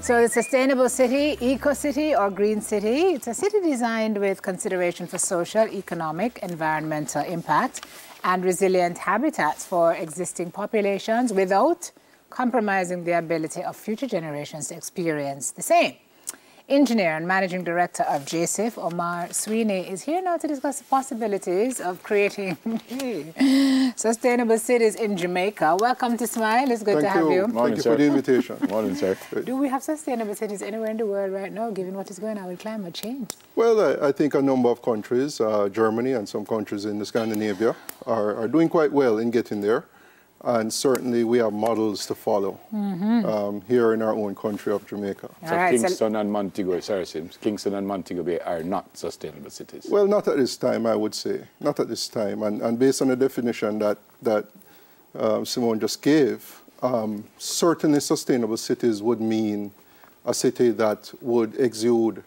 So the sustainable city, eco-city or green city, it's a city designed with consideration for social, economic, environmental impact and resilient habitats for existing populations without compromising the ability of future generations to experience the same. Engineer and Managing Director of JSIF, Omar Sweeney, is here now to discuss the possibilities of creating sustainable cities in Jamaica. Welcome to Smile. It's good to have you. Thank you for the invitation. Morning, sir. Do we have sustainable cities anywhere in the world right now, given what is going on with climate change? Well, I think a number of countries, Germany and some countries in Scandinavia, are doing quite well in getting there. And certainly we have models to follow here in our own country of Jamaica. So Kingston and Montego, Kingston and Montego Bay are not sustainable cities? Well, not at this time, I would say. Not at this time. And based on the definition that Simone just gave, certainly sustainable cities would mean a city that would exude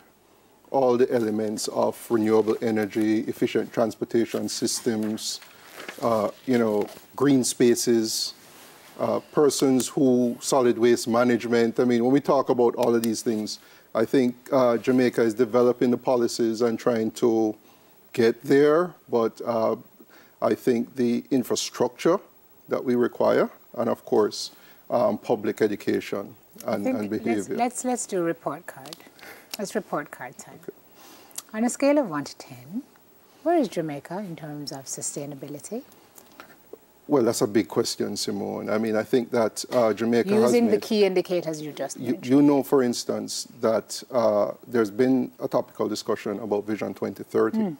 all the elements of renewable energy, efficient transportation systems, green spaces, persons who solid waste management. I mean, when we talk about all of these things, I think Jamaica is developing the policies and trying to get there, but I think the infrastructure that we require, and of course, public education and behavior. Let's do report card. It's report card time. Okay. On a scale of 1 to 10, where is Jamaica in terms of sustainability? Well, that's a big question, Simone. I mean, I think that Jamaica has using the key indicators you just mentioned. You know, for instance, that there's been a topical discussion about Vision 2030.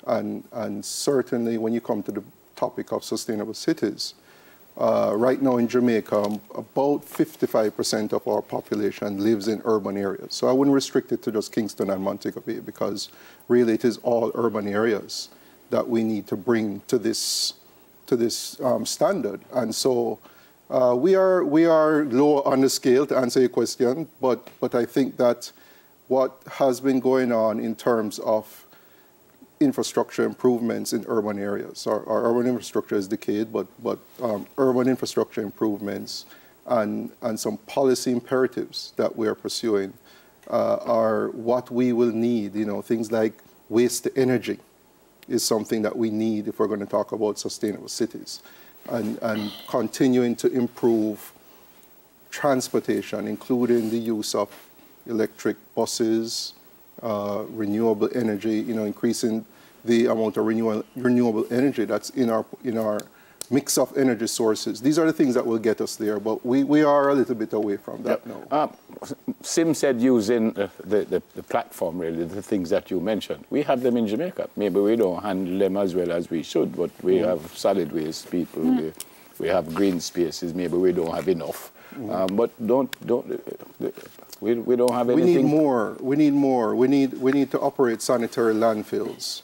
And certainly when you come to the topic of sustainable cities, right now in Jamaica, about 55% of our population lives in urban areas. So I wouldn't restrict it to just Kingston and Montego Bay, because really it is all urban areas that we need to bring to this standard. And so we are low on the scale, to answer your question, but I think that what has been going on in terms of infrastructure improvements in urban areas, our urban infrastructure is decayed, but urban infrastructure improvements and some policy imperatives that we are pursuing are what we will need. You know, things like waste to energy is something that we need if we're going to talk about sustainable cities, and continuing to improve transportation, including the use of electric buses, renewable energy, increasing the amount of renewable energy that's in our mix of energy sources. These are the things that will get us there, but we are a little bit away from that now. Sim said using the platform, really, the things that you mentioned. We have them in Jamaica. Maybe we don't handle them as well as we should, but we have solid waste people, we have green spaces, maybe we don't have enough. But we don't have anything. We need more. We need more. We need to operate sanitary landfills,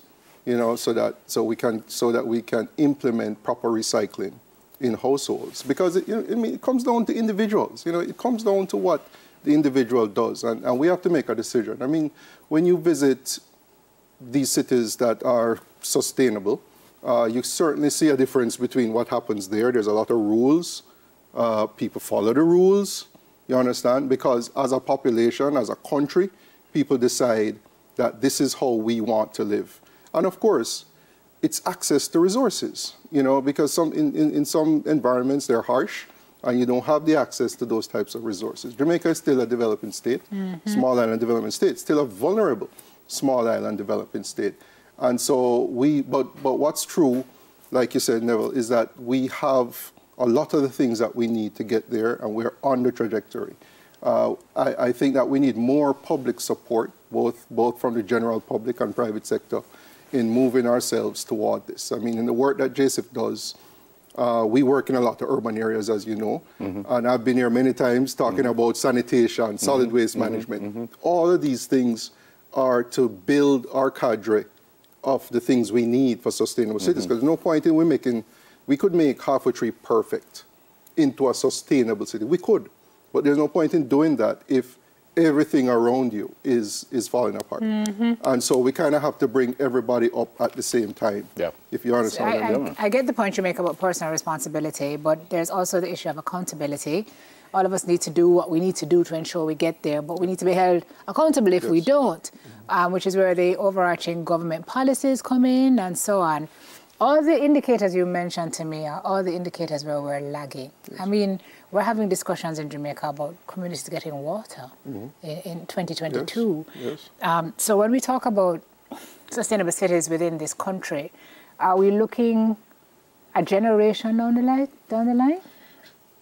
so that we can implement proper recycling in households, because it comes down to individuals. It comes down to what the individual does, and we have to make a decision. I mean, when you visit these cities that are sustainable, you certainly see a difference between what happens there. There's a lot of rules. People follow the rules, you understand? Because as a population, as a country, people decide that this is how we want to live. And of course, it's access to resources, because in some environments they're harsh and you don't have the access to those types of resources. Jamaica is still a developing state, small island development state, still a vulnerable small island developing state. And so but what's true, like you said, Neville, is that we have a lot of the things that we need to get there, and we're on the trajectory. I think that we need more public support, both from the general public and private sector, in moving ourselves toward this. I mean, in the work that JSIF does, we work in a lot of urban areas, as you know, and I've been here many times talking about sanitation, solid waste management. All of these things are to build our cadre of the things we need for sustainable cities, because there's no point in we could make half a tree perfect into a sustainable city. We could, but there's no point in doing that if everything around you is falling apart. And so we kind of have to bring everybody up at the same time, if you understand. I get the point you make about personal responsibility, but there's also the issue of accountability. All of us need to do what we need to do to ensure we get there, but we need to be held accountable if we don't, which is where the overarching government policies come in and so on. All the indicators you mentioned to me are all the indicators where we're lagging. I mean, we're having discussions in Jamaica about communities getting water in 2022. So when we talk about sustainable cities within this country, are we looking a generation down the line?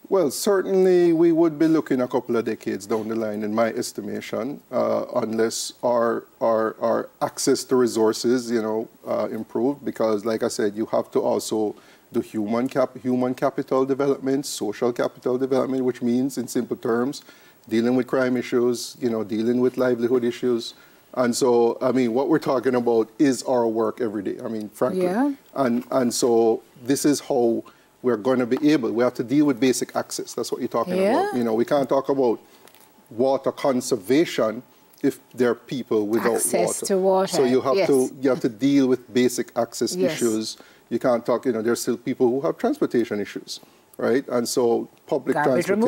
Well, certainly we would be looking a couple of decades down the line, in my estimation, unless our access to resources, improve. Because, like I said, you have to also do human capital development, social capital development, which means, in simple terms, dealing with crime issues, dealing with livelihood issues. And so, I mean, what we're talking about is our work every day. I mean, frankly. And so this is how we're going to be able, we have to deal with basic access. That's what you're talking about. We can't talk about water conservation if there are people without access to water. So you have to deal with basic access issues. You can't talk, there's still people who have transportation issues, right? And so public transportation.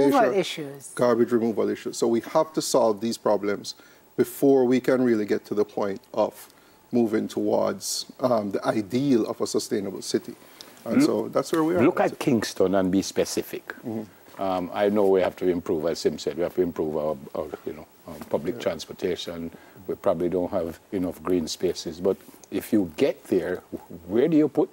Garbage removal issues. So we have to solve these problems before we can really get to the point of moving towards the ideal of a sustainable city. And so that's where we are. Look at Kingston and be specific. I know we have to improve, as Sim said, we have to improve our public transportation. We probably don't have enough green spaces. But if you get there, where do you put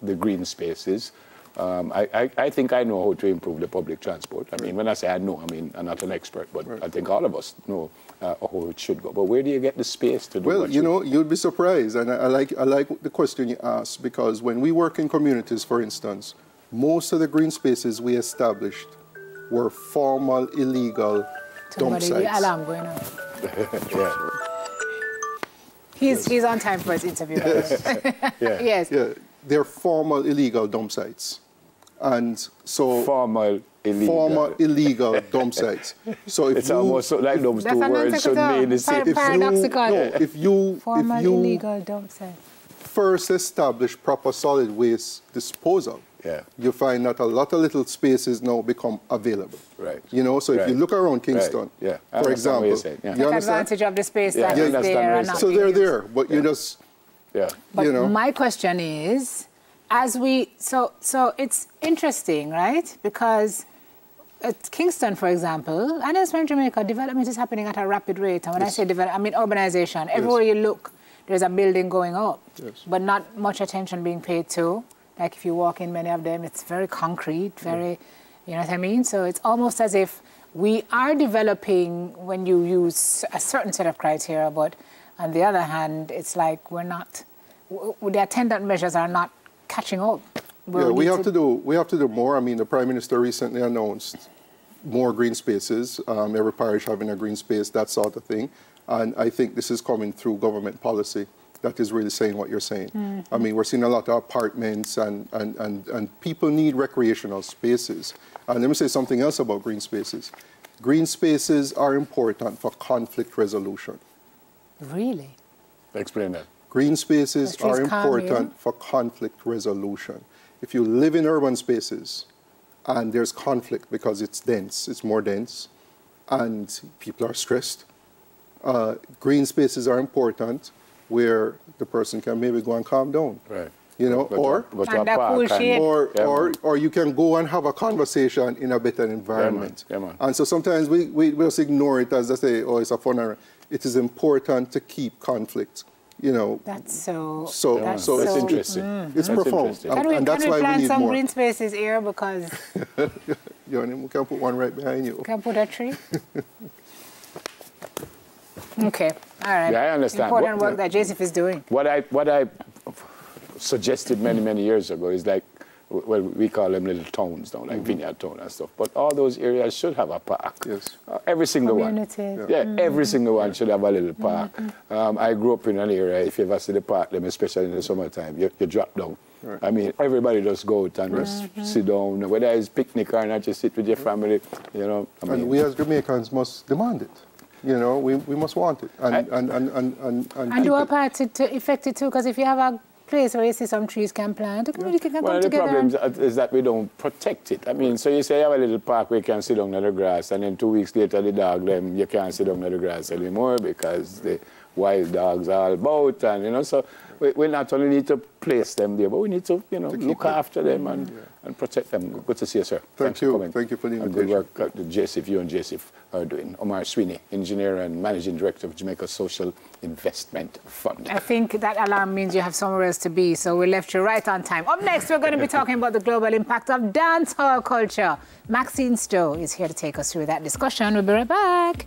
the green spaces? I think I know how to improve the public transport. I mean, when I say I know, I mean, I'm not an expert, but I think all of us know how it should go. But where do you get the space to do Well, you'd be surprised. And I like the question you asked, because when we work in communities, for instance, most of the green spaces we established were formal, illegal dump sites. The alarm going on. He's on time for his interview. Yes. Yeah, they're formal, illegal dump sites. And so formal illegal dump sites. So if it's almost like those two words should mean the same. If you illegal dump site. First establish proper solid waste disposal, you find that a lot of little spaces now become available. Right. So if you look around Kingston, for example, you take advantage of the space that is there. So they're there, but you just, But my question is, so it's interesting, right? Because at Kingston, for example, and elsewhere in Jamaica, development is happening at a rapid rate. And when I say development, I mean urbanization. Everywhere you look, there's a building going up, but not much attention being paid to. Like if you walk in many of them, it's very concrete, very, you know what I mean? So it's almost as if we are developing when you use a certain set of criteria, but on the other hand, it's like we're not, the attendant measures are not catching up. We have to do more. I mean, the Prime Minister recently announced more green spaces, every parish having a green space, that sort of thing. And I think this is coming through government policy that is really saying what you're saying. I mean, we're seeing a lot of apartments and people need recreational spaces. And let me say something else about green spaces. Green spaces are important for conflict resolution. Really? Explain that. Green spaces are important for conflict resolution. If you live in urban spaces and there's conflict because it's dense, it's more dense, and people are stressed, green spaces are important where the person can maybe go and calm down. Right. Or you can go and have a conversation in a better environment. And so sometimes we just ignore it as they say, oh, it's a fun. It is important to keep conflict. That's so it's interesting. It's profound. Can we plant some green spaces here because we can put one right behind you. Can put a tree? Okay, all right. Yeah, I understand. Important work that Joseph is doing. What I suggested many years ago is like, well, we call them little towns now, like Vineyard Town and stuff. But all those areas should have a park. Yes. Every single one. Every single one should have a little park. I grew up in an area, if you ever see the park, especially in the summertime, you drop down. Right. I mean, everybody just go out and just sit down, whether it's picnic or not, just sit with your family, I mean, and we as Jamaicans must demand it. You know, we must want it and do our part to effect it too, because if you have a place where you see some trees can plant, the community can come together. One of the problems is that we don't protect it. I mean, so you say you have a little park where you can sit down on the grass, and then 2 weeks later the dog, them, you can't sit down on the grass anymore because the wild dogs are all about, and, you know, so we not only need to place them there, but we need to, you know, look after them and protect them. Good to see you, sir. Thank you. Thank you for the invitation. And good work that JSIF, you and JSIF are doing. Omar Sweeney, Engineer and Managing Director of Jamaica Social Investment Fund. I think that alarm means you have somewhere else to be, so we left you right on time. Up next, we're going to be talking about the global impact of dancehall culture. Maxine Stowe is here to take us through that discussion. We'll be right back.